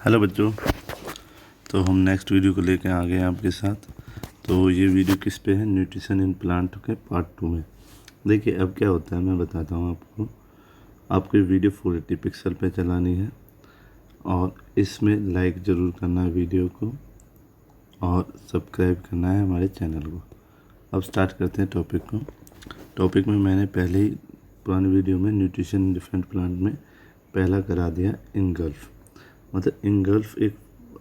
Hello बच्चों। तो हम नेक्स्ट वीडियो को लेकर आ गए हैं आपके साथ। तो ये वीडियो किस पे है? न्यूट्रिशन इन प्लांट के पार्ट 2 में। देखिए अब क्या होता है मैं बताता हूँ आपको। आपको ये वीडियो 480 पिक्सल पे चलानी है और इसमें लाइक ज़रूर करना है वीडियो को और सब्सक्राइब करना है हमारे चैनल को। अब स्टार्ट करते हैं टॉपिक में मैंने पहले ही पुरानी वीडियो में न्यूट्रिशन इन डिफरेंट प्लांट में पहला करा दिया इनगल्फ। मतलब इनगल्फ एक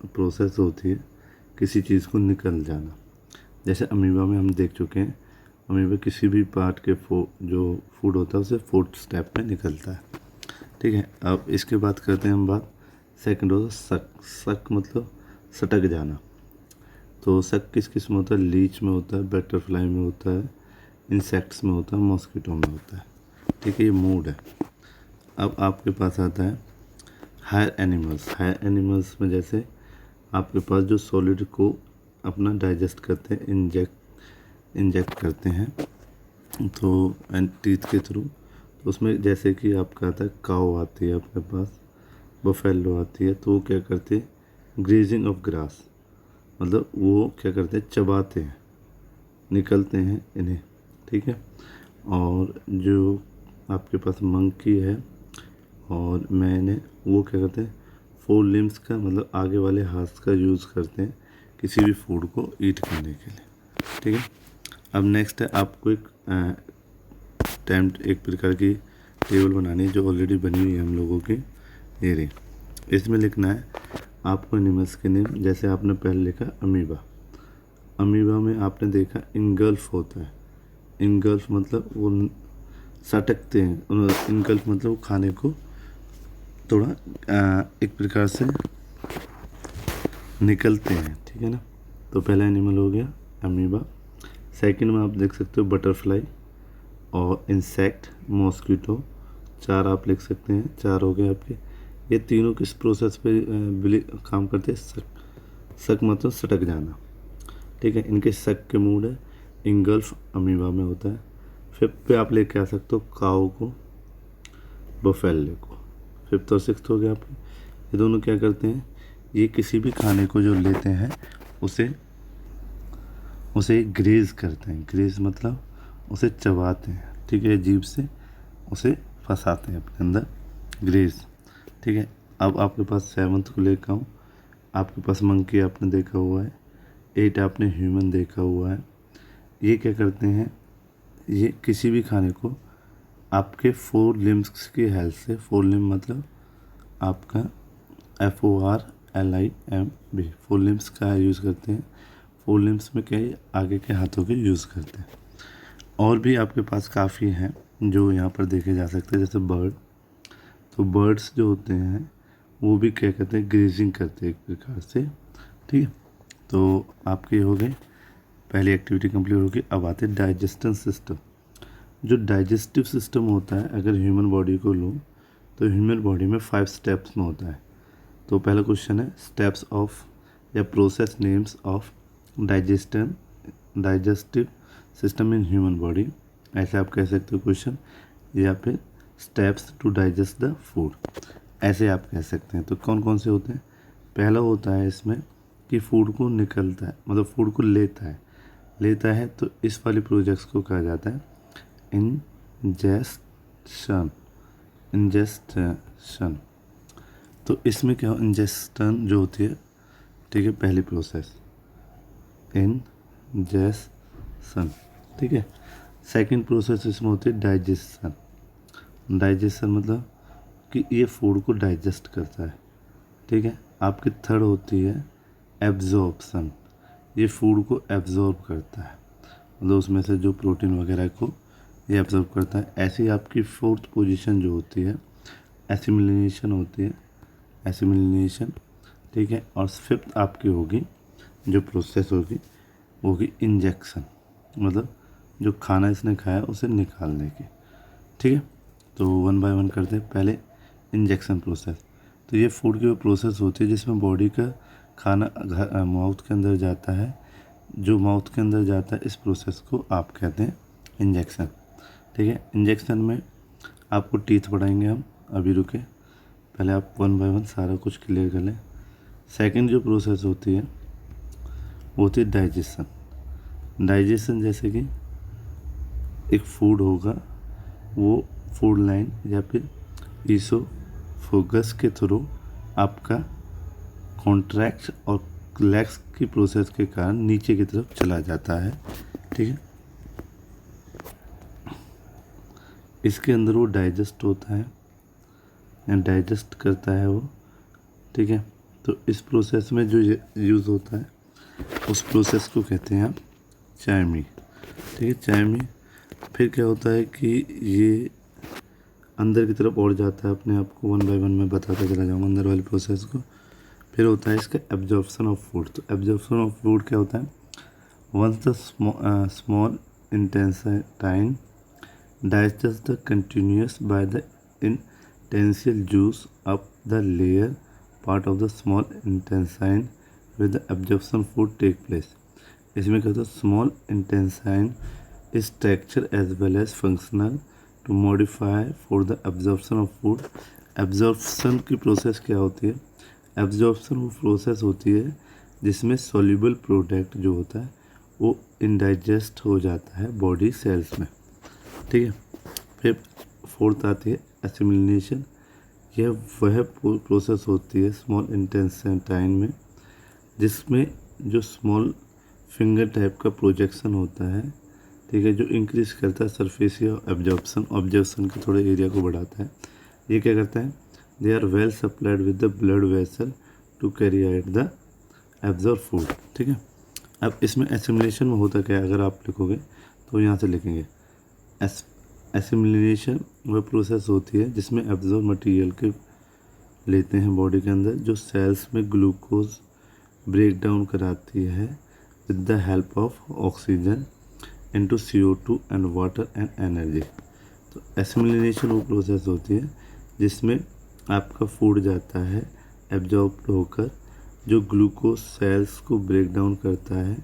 प्रोसेस होती है किसी चीज़ को निकल जाना। जैसे अमीबा में हम देख चुके हैं, अमीबा किसी भी पार्ट के जो फूड होता है उसे 4th स्टेप में निकलता है। ठीक है, अब इसके बाद करते हैं हम बात सेकंड होता है सक मतलब सटक जाना। तो सक किस किस में होता है? लीच में होता है, बटरफ्लाई में होता है, इंसेक्ट्स में होता है, मॉस्किटो में होता है। ठीक है, ये मूड है। अब आपके पास आता है हायर एनिमल्स में जैसे आपके पास जो सॉलिड को अपना डाइजेस्ट करते हैं, इंजेक्ट करते हैं तो टीथ के थ्रू। तो उसमें जैसे कि आपका आता है काऊ आती है आपके पास, बफेलो आती है। तो वो क्या करते हैं? ग्रेजिंग ऑफ ग्रास, मतलब वो क्या करते हैं? चबाते हैं, निकलते हैं इन्हें। ठीक है, और जो आपके पास मंकी है और मैंने वो क्या करते हैं? 4 लिम्स का मतलब आगे वाले हाथ का यूज़ करते हैं किसी भी फूड को ईट करने के लिए। ठीक है, अब नेक्स्ट है आपको एक प्रकार की टेबल बनानी है जो ऑलरेडी बनी हुई है हम लोगों की। ये रही, इसमें लिखना है आपको एनिमल्स के नेम। जैसे आपने पहले लिखा अमीबा में आपने देखा इनगल्फ होता है। इनगल्फ मतलब वो सटकते हैं, इनगल्फ मतलब वो खाने को थोड़ा एक प्रकार से निकलते हैं। ठीक है ना। तो पहला एनिमल हो गया अमीबा। सेकंड में आप देख सकते हो बटरफ्लाई और इंसेक्ट, मॉस्किटो। 4 आप लिख सकते हैं, 4 हो गए आपके। ये तीनों किस प्रोसेस पे काम करते हैं? सक मतलब सटक जाना। ठीक है, इनके सक के मूड है इंगल्फ अमीबा में होता है। फिफ्थ पे आप लेके आ सकते हो काऊ को, बफेलो को। 5th और 6th हो गया आपके। ये दोनों क्या करते हैं? ये किसी भी खाने को जो लेते हैं उसे ग्रेज करते हैं। ग्रेज मतलब उसे चबाते हैं। ठीक है, जीभ से उसे फंसाते हैं अपने अंदर, ग्रेज। ठीक है, अब आपके पास 7th को लेकर आऊँ। आपके पास मंकी आपने देखा हुआ है, 8 आपने ह्यूमन देखा हुआ है। ये क्या करते हैं? ये किसी भी खाने को आपके 4 लिम्स की हेल्प से, 4 लिम्ब मतलब आपका FORLIMB, 4 लिम्स का यूज़ करते हैं। 4 लिम्स में क्या है? आगे के हाथों के यूज़ करते हैं। और भी आपके पास काफ़ी हैं जो यहाँ पर देखे जा सकते हैं, जैसे बर्ड। तो बर्ड्स जो होते हैं वो भी क्या कहते हैं? ग्रेजिंग करते हैं एक प्रकार से। ठीक है, तो आपके हो गए, पहली एक्टिविटी कंप्लीट होगी। अब आते हैं डाइजेस्टिव सिस्टम। जो डाइजेस्टिव सिस्टम होता है, अगर ह्यूमन बॉडी को लूँ तो ह्यूमन बॉडी में 5 स्टेप्स में होता है। तो पहला क्वेश्चन है स्टेप्स ऑफ या process names of digestive system in human body, ऐसे आप कह सकते हो क्वेश्चन, या फिर steps to digest the food, ऐसे आप कह सकते हैं। तो कौन कौन से होते हैं? पहला होता है इसमें कि फूड को निकलता है, मतलब फूड को लेता है तो इस वाली प्रोजेक्ट्स को कहा जाता है इंजेस्शन। तो इसमें क्या हो? इंजेस्टन जो होती है, ठीक है, पहली प्रोसेस इंजेशन। ठीक है, सेकंड प्रोसेस इसमें होती है डाइजेशन मतलब कि ये फूड को डाइजेस्ट करता है। ठीक है, आपकी थर्ड होती है एब्जॉर्प्शन, ये फूड को एब्जॉर्ब करता है, मतलब उसमें से जो प्रोटीन वगैरह को ये एब्जॉर्ब करता है। ऐसी आपकी 4th पोजीशन जो होती है एसिमिलेशन होती है, एसिमिलेशन। ठीक है, और 5th आपकी होगी जो प्रोसेस होगी इंजेक्शन, मतलब जो खाना इसने खाया उसे निकालने की। ठीक है, तो 1 बाय 1 करते हैं। पहले इंजेक्शन प्रोसेस। तो ये फूड की वो प्रोसेस होती है जिसमें बॉडी का खाना माउथ के अंदर जाता है। जो माउथ के अंदर जाता है इस प्रोसेस को आप कहते हैं इंजेक्शन। ठीक है, इंजेक्शन में आपको टीथ पढ़ाएंगे हम, अभी रुके, पहले आप 1 बाय 1 सारा कुछ क्लियर कर लें। सेकंड जो प्रोसेस होती है वो होती है डाइजेशन। डाइजेशन जैसे कि एक फूड होगा, वो फूड लाइन या फिर ईसोफेगस के थ्रू आपका कॉन्ट्रैक्ट और रिलैक्स की प्रोसेस के कारण नीचे की तरफ चला जाता है। ठीक है, इसके अंदर वो डाइजेस्ट होता है या डाइजेस्ट करता है वो। ठीक है, तो इस प्रोसेस में जो यूज़ होता है उस प्रोसेस को कहते हैं आप चायमी। ठीक है, चायमी। फिर क्या होता है कि ये अंदर की तरफ और जाता है, अपने आप को वन बाय वन मैं बताता चला जाऊँगा अंदर वाली प्रोसेस को। फिर होता है इसका एब्जॉर्प्शन ऑफ फूड। तो एब्जॉर्प्शन ऑफ फूड क्या होता है, once the small intestine digest the continuous by the intestinal juice up the layer part of the small intestine with the absorption food take place। इसमें क्या होता है, small intestine is structure as well as functional to modify for the absorption of food। absorption की process क्या होती है, absorption वो process होती है जिसमें soluble प्रोडक्ट जो होता है वो इंडाइजेस्ट हो जाता है बॉडी सेल्स में। ठीक है, फिर फोर्थ आती है एसिमिलेशन। यह वह प्रोसेस होती है स्मॉल इंटेस्टाइन में जिसमें जो स्मॉल फिंगर टाइप का प्रोजेक्शन होता है। ठीक है, जो इंक्रीज करता है सरफेसिया ऑब्जॉर्प्शन के थोड़े एरिया को बढ़ाता है। ये क्या करता है, they are well supplied with the blood vessel to carry out the absorb food. ठीक है, अब इसमें एसिमिलेशन में होता क्या है, अगर आप लिखोगे तो यहाँ से लिखेंगे एसिमिलेशन वह प्रोसेस होती है जिसमें एब्जॉर्ब मटेरियल के लेते हैं बॉडी के अंदर, जो सेल्स में ग्लूकोज ब्रेक डाउन कराती है with the help of oxygen into CO2 and water and energy. तो एसिमिलेशन वो प्रोसेस होती है जिसमें आपका फूड जाता है एब्जॉर्ब होकर, जो ग्लूकोज सेल्स को ब्रेक डाउन करता है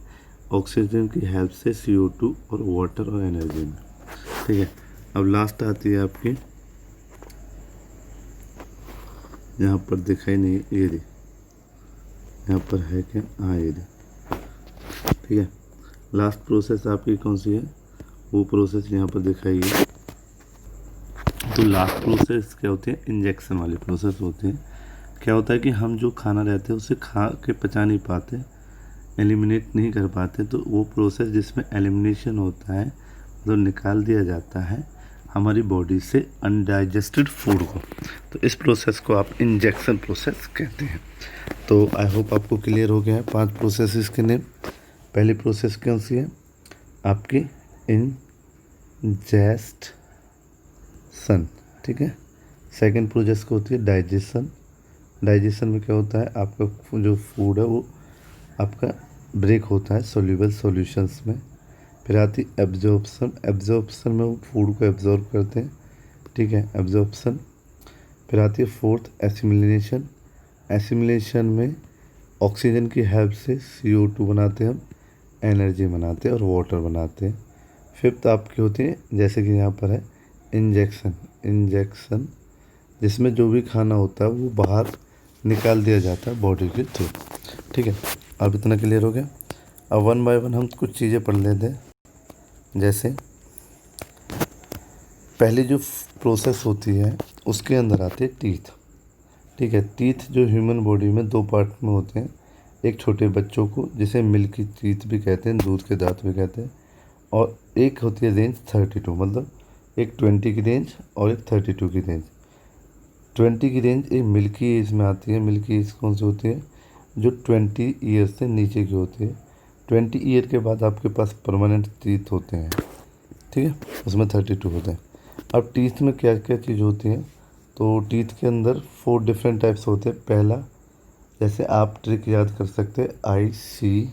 ऑक्सीजन की हेल्प से CO2 और वाटर और एनर्जी में। ठीक है, अब लास्ट आती है आपकी, यहाँ पर दिखाई नहीं, ये दी यहाँ पर है क्या, हाँ ये दी। ठीक है, लास्ट प्रोसेस आपकी कौन सी है, वो प्रोसेस यहाँ पर दिखाई है। तो लास्ट प्रोसेस क्या होती है, इंजेक्शन वाली प्रोसेस होती है। क्या होता है कि हम जो खाना रहते हैं उसे खा के पचा नहीं पाते, एलिमिनेट नहीं कर पाते, तो वो प्रोसेस जिसमें एलिमिनेशन होता है तो निकाल दिया जाता है हमारी बॉडी से अनडाइजेस्टेड फूड को, तो इस प्रोसेस को आप इंजेक्शन प्रोसेस कहते हैं। तो आई होप आपको क्लियर हो गया है 5 प्रोसेस के नेम। पहली प्रोसेस कौन सी है आपकी, इंजेस्शन। ठीक है, सेकंड प्रोसेस को होती है डाइजेशन। डाइजेशन में क्या होता है, आपका जो फूड है वो आपका ब्रेक होता है सोल्यूबल सॉल्यूशंस में। फिर आती एब्जॉर्प्शन। एब्जॉर्प्शन में वो फूड को एब्जॉर्ब करते हैं। ठीक है, एब्जॉर्प्शन। फिर आती है फोर्थ एसिमिलेशन। एसिमिलेशन में ऑक्सीजन की हेल्प से CO2 बनाते हैं हम, एनर्जी बनाते हैं और वाटर बनाते हैं। फिफ्थ आपकी होती है जैसे कि यहाँ पर है इंजेक्शन। इंजेक्शन जिसमें जो भी खाना होता है वो बाहर निकाल दिया जाता है बॉडी के थ्रू। ठीक है, अब इतना क्लियर हो गया। अब वन बाय वन हम कुछ चीज़ें पढ़ लेते हैं। जैसे पहली जो प्रोसेस होती है उसके अंदर आते हैं टीथ। ठीक है, टीथ जो ह्यूमन बॉडी में 2 पार्ट में होते हैं, एक छोटे बच्चों को जिसे मिल्की टीथ भी कहते हैं, दूध के दांत भी कहते हैं, और एक होती है रेंज 32, मतलब एक 20 की रेंज और एक 32 की रेंज। 20 की रेंज एक मिल्की एज में आती है। मिल्की एज कौन सी होती है, जो 20 ईयर से नीचे की होती है। 20 ईयर के बाद आपके पास परमानेंट टीथ होते हैं। ठीक है, उसमें 32 होते हैं। अब टीथ में क्या क्या चीज़ होती है, तो टीथ के अंदर 4 डिफरेंट टाइप्स होते हैं। पहला, जैसे आप ट्रिक याद कर सकते हैं, ICPMM।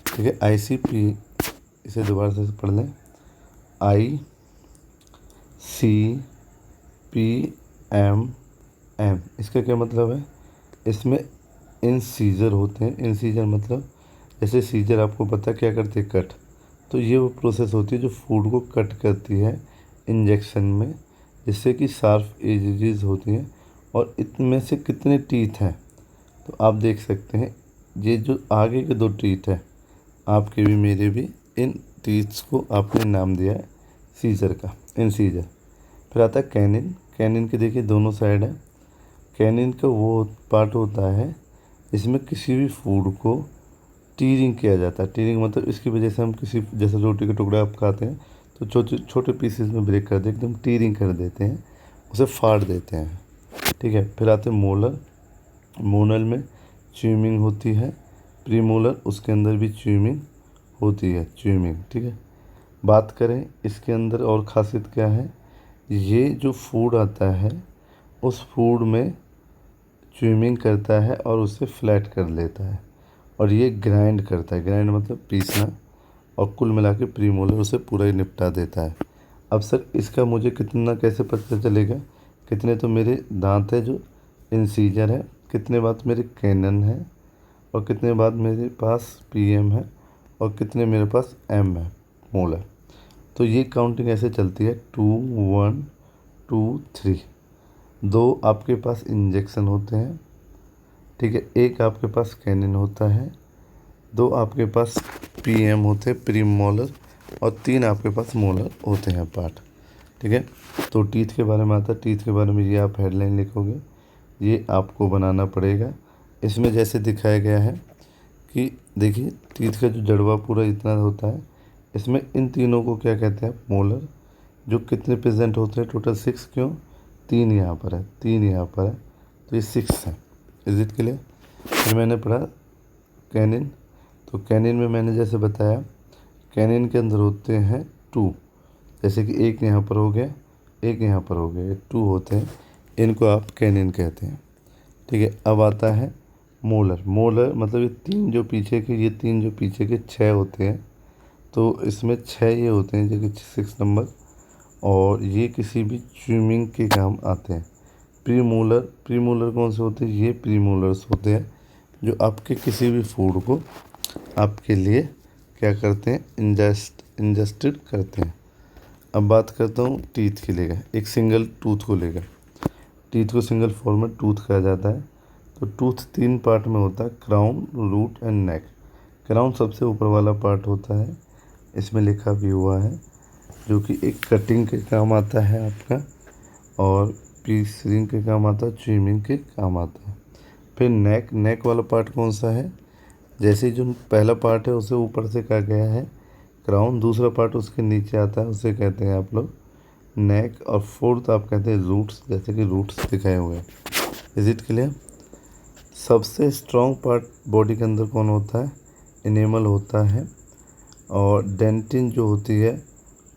ठीक है, ICP, इसे दोबारा से पढ़ लें, ICPMM। इसका क्या मतलब है, इसमें इंसीजर होते हैं। इंसीजर मतलब जैसे सीजर आपको पता है क्या करते हैं, कट। तो ये वो प्रोसेस होती है जो फूड को कट करती है इंजेक्शन में, जिससे कि शार्प एजेस होती हैं और इनमें से कितने टीथ हैं। तो आप देख सकते हैं ये जो आगे के 2 टीथ हैं आपके भी मेरे भी, इन टीथ्स को आपने नाम दिया है सीजर का, इंसीजर। फिर आता है कैनिन। कैनिन के देखिए दोनों साइड है। कैनिन का वो पार्ट होता है इसमें किसी भी फूड को टीयरिंग किया जाता है। टीयरिंग मतलब इसकी वजह से हम किसी, जैसे रोटी के टुकड़े आप खाते हैं तो छोटे छोटे पीसेस में ब्रेक कर दे, एकदम टीयरिंग कर देते हैं, उसे फाड़ देते हैं। ठीक है। फिर आते हैं मोलर। मोलर में च्यूइंग होती है। प्रीमोलर, उसके अंदर भी च्यूइंग होती है, च्यूइंग। ठीक है। बात करें इसके अंदर और ख़ासियत क्या है, ये जो फूड आता है उस फूड में च्यूइंग करता है और उसे फ्लैट कर लेता है, और ये ग्राइंड करता है। ग्राइंड मतलब पीसना, और कुल मिला के प्रीमोलर उसे पूरा ही निपटा देता है। अब सर इसका मुझे कितना कैसे पता चलेगा, कितने तो मेरे दांत है जो इंसीजर है, कितने बाद मेरे कैनन है, और कितने बाद मेरे पास पीएम है, और कितने मेरे पास एम है, मोलर। तो ये काउंटिंग ऐसे चलती है 2 1 2 3। 2 आपके पास इंजेक्शन होते हैं। ठीक है। 1 आपके पास कैनिन होता है। 2 आपके पास पीएम होते हैं, प्रीमोलर, और 3 आपके पास मोलर होते हैं पार्ट। ठीक है। तो टीथ के बारे में आता है। टीथ के बारे में ये आप हेडलाइन लिखोगे, ये आपको बनाना पड़ेगा। इसमें जैसे दिखाया गया है कि देखिए टीथ का जो जड़वा पूरा इतना होता है, इसमें इन तीनों को क्या कहते हैं, मोलर। जो कितने प्रेजेंट होते हैं, टोटल 6। क्यों, 3 यहाँ पर है, 3 यहाँ पर है, तो ये 6 है। Is it clear. फिर मैंने पढ़ा कैनिन। तो कैनिन में मैंने जैसे बताया, कैनिन के अंदर होते हैं 2, जैसे कि 1 यहाँ पर हो गया, 1 यहाँ पर हो गया, 2 होते हैं, इनको आप कैनिन कहते हैं। ठीक है। अब आता है मोलर। मोलर मतलब ये 3 जो पीछे के, ये 3 जो पीछे के 6 होते हैं, तो इसमें 6 ये होते हैं जो कि 6 नंबर, और ये किसी भी च्यूइंग के काम आते हैं। प्रीमोलर, प्रीमोलर कौन से होते हैं, ये प्रीमोलर्स होते हैं जो आपके किसी भी फूड को आपके लिए क्या करते हैं, इंजेस्टेड करते हैं। अब बात करता हूँ टीथ के लेकर, एक सिंगल टूथ को लेकर। टीथ को सिंगल फॉर्म में टूथ कहा जाता है। तो टूथ 3 पार्ट में होता है, crown, root and neck. Crown सबसे ऊपर वाला पार्ट होता है, इसमें लिखा भी हुआ है, जो कि एक कटिंग के काम आता है आपका, और पीसिंग के काम आता है, च्यूइंग के काम आता है। फिर नेक। नेक वाला पार्ट कौन सा है, जैसे जो पहला पार्ट है उसे ऊपर से कहा गया है क्राउन, दूसरा पार्ट उसके नीचे आता है उसे कहते हैं आप लोग नेक, और फोर्थ आप कहते हैं रूट्स, जैसे कि रूट्स दिखाए हुए हैं। Is it clear. सबसे स्ट्रॉन्ग पार्ट बॉडी के अंदर कौन होता है, एनिमल होता है, और डेंटिन जो होती है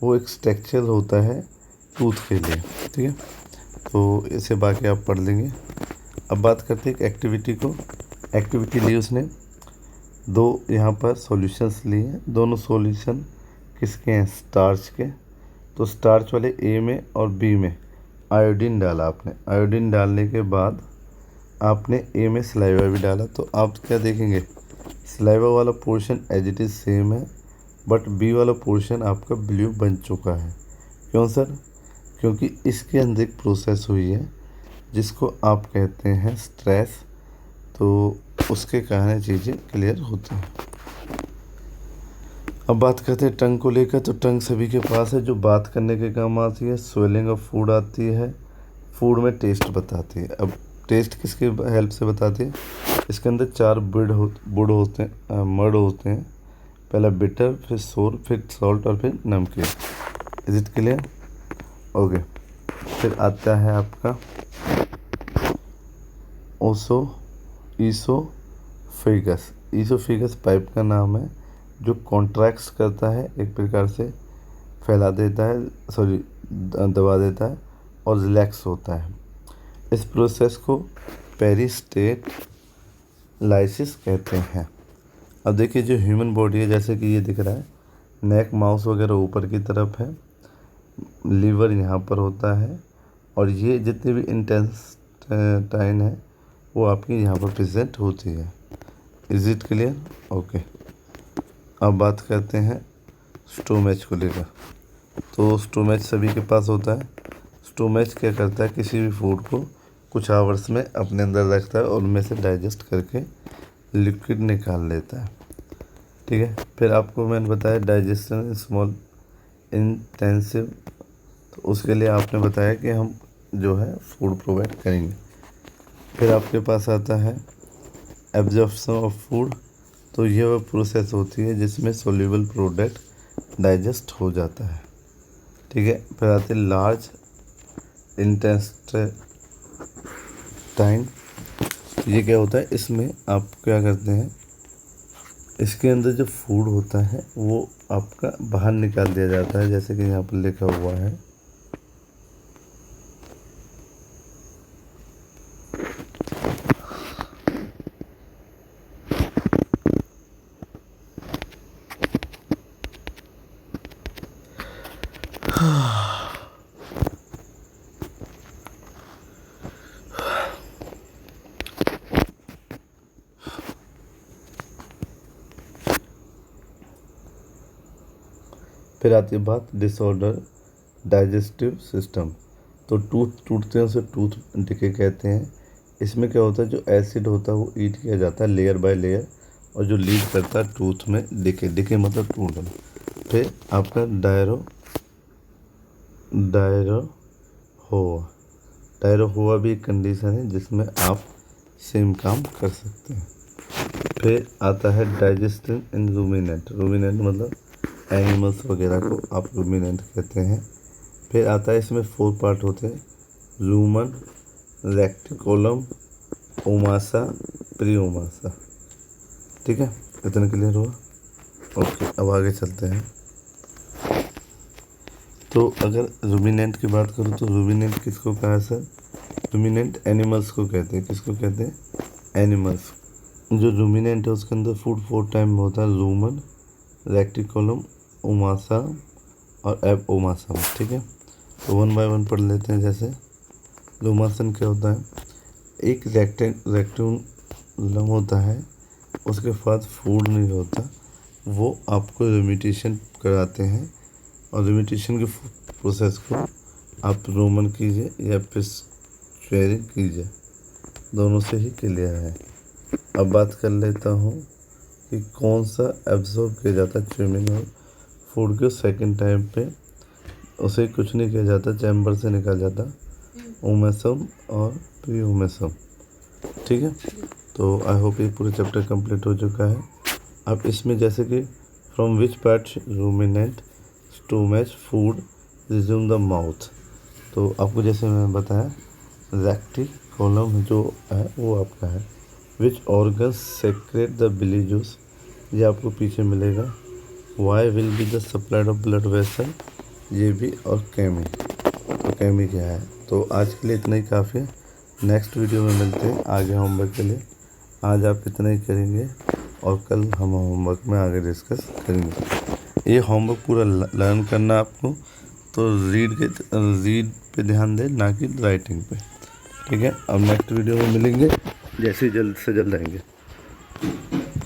वो एक स्ट्रक्चर होता है टूथ के लिए। ठीक है। तो इसे बाकी आप पढ़ लेंगे। अब बात करते हैं एक एक्टिविटी को। एक्टिविटी ली उसने 2 यहाँ पर सॉल्यूशंस लिए। दोनों सॉल्यूशन किसके हैं, स्टार्च के। तो स्टार्च वाले ए में और बी में आयोडीन डाला आपने। आयोडीन डालने के बाद आपने ए में सलाइवा भी डाला। तो आप क्या देखेंगे, सलाइवा वाला portion as it is same है, बट बी वाला पोर्शन आपका ब्लू बन चुका है। क्यों सर, क्योंकि इसके अंदर एक प्रोसेस हुई है जिसको आप कहते हैं स्ट्रेस, तो उसके कारण चीज़ें क्लियर होती हैं। अब बात करते हैं टंग को लेकर। तो टंग सभी के पास है, जो बात करने के काम आती है, स्वेलिंग ऑफ फूड आती है, फूड में टेस्ट बताती है। अब टेस्ट किसके हेल्प से बताती है, इसके अंदर 4 बुड होते हैं, मड होते हैं। पहला बिटर, फिर सोर, फिर सॉल्ट, और फिर नमकीन। Is it clear. ओके। फिर आता है आपका ईसोफेगस। ईसोफेगस पाइप का नाम है, जो कॉन्ट्रैक्ट्स करता है, एक प्रकार से फैला देता है, सॉरी दबा देता है, और रिलैक्स होता है। इस प्रोसेस को पेरिस्टेलाइसिस कहते हैं। अब देखिए जो ह्यूमन बॉडी है, जैसे कि ये दिख रहा है, नेक, माउस वगैरह ऊपर की तरफ है, लीवर यहाँ पर होता है, और ये जितने भी इंटेस्टाइन है वो आपकी यहाँ पर प्रेजेंट होती है। Is it clear. ओके। अब बात करते हैं स्टोमच को लेकर। तो स्टोमच सभी के पास होता है। स्टोमच क्या करता है, किसी भी फूड को कुछ आवर्स में अपने अंदर रखता है और उनमें से डाइजेस्ट करके लिक्विड निकाल लेता है। ठीक है, फिर आपको मैंने बताया डाइजेशन स्मॉल इंटेंसिव, तो उसके लिए आपने बताया कि हम जो है फूड प्रोवाइड करेंगे। फिर आपके पास आता है एब्जॉर्प्शन ऑफ फूड, तो ये वह प्रोसेस होती है जिसमें सोल्यूबल प्रोडक्ट डाइजेस्ट हो जाता है। ठीक है, फिर आते हैं लार्ज इंटेस्टाइन। ये क्या होता है, इसमें आप क्या करते हैं, इसके अंदर जो फूड होता है वो आपका बाहर निकाल दिया जाता है, जैसे कि यहाँ पर लिखा हुआ है। फिर आती है बात डिसऑर्डर डाइजेस्टिव सिस्टम। तो टूथ टूटते हैं उसे टूथ डिके कहते हैं। इसमें क्या होता है, जो एसिड होता है वो ईट किया जाता है लेयर बाय लेयर, और जो लीड करता है टूथ में डिके, डिके मतलब टूटना। फिर आपका डायरोहोआ भी एक कंडीशन है जिसमें आप सेम काम कर सकते हैं। फिर आता है डाइजेस्टिव इन रूमिनेंट, रूमिनेंट मतलब एनिमल्स वगैरह को आप रूमिनेंट कहते हैं। फिर आता है, इसमें 4 पार्ट होते हैं, रूमन, रेक्टिकोलम, ओमासा, प्रीओमासा। ठीक है, इतना क्लियर हुआ। ओके, अब आगे चलते हैं। तो अगर रूमिनेंट की बात करूँ तो रूमिनेंट किसको कहा है सर, रूमिनेंट एनिमल्स को कहते हैं। किसको कहते हैं, एनिमल्स। जो रूमिनेंट है उसके अंदर फूड 4 टाइम में होता है, रूमन, रेक्टिकोलम, ओमासा और एब ओमासा। ठीक है, तो 1 बाय 1 पढ़ लेते हैं। जैसे रूमासन क्या होता है, एक रेक्टिकुलम होता है, उसके बाद फूड नहीं होता, वो आपको लिमिटेशन कराते हैं, और लिमिटेशन के प्रोसेस को आप रोमन कीजिए या फिर स्वेरिंग कीजिए, दोनों से ही क्लियर है। अब बात कर लेता हूँ कि कौन सा एब्जॉर्ब किया जाता है च्यूइंग और फूड के सेकंड टाइम पे, उसे कुछ नहीं किया जाता, चैम्बर से निकाल जाता, ओमेसम और प्रीओमेसम। ठीक है, तो आई होप ये पूरा चैप्टर कंप्लीट हो चुका है। अब इसमें जैसे कि from which part ruminant stomach food resume the mouth, तो आपको जैसे मैंने बताया रेक्टिकोलम जो है वो आपका है। Which organ secrete the bile juice, ये आपको पीछे मिलेगा। Why will be the supplied of blood vessel, ये भी, और कैमी, तो कैमी क्या है। तो आज के लिए इतना ही काफ़ी है, नेक्स्ट वीडियो में मिलते हैं आगे होमवर्क के लिए। आज आप इतना ही करेंगे और कल हम होमवर्क में आगे डिस्कस करेंगे। ये होमवर्क पूरा लर्न करना आपको, तो रीड पे ध्यान दें, ना कि राइटिंग पे। ठीक है, अब नेक्स्ट वीडियो में मिलेंगे, जैसे जल्द से जल्द आएंगे।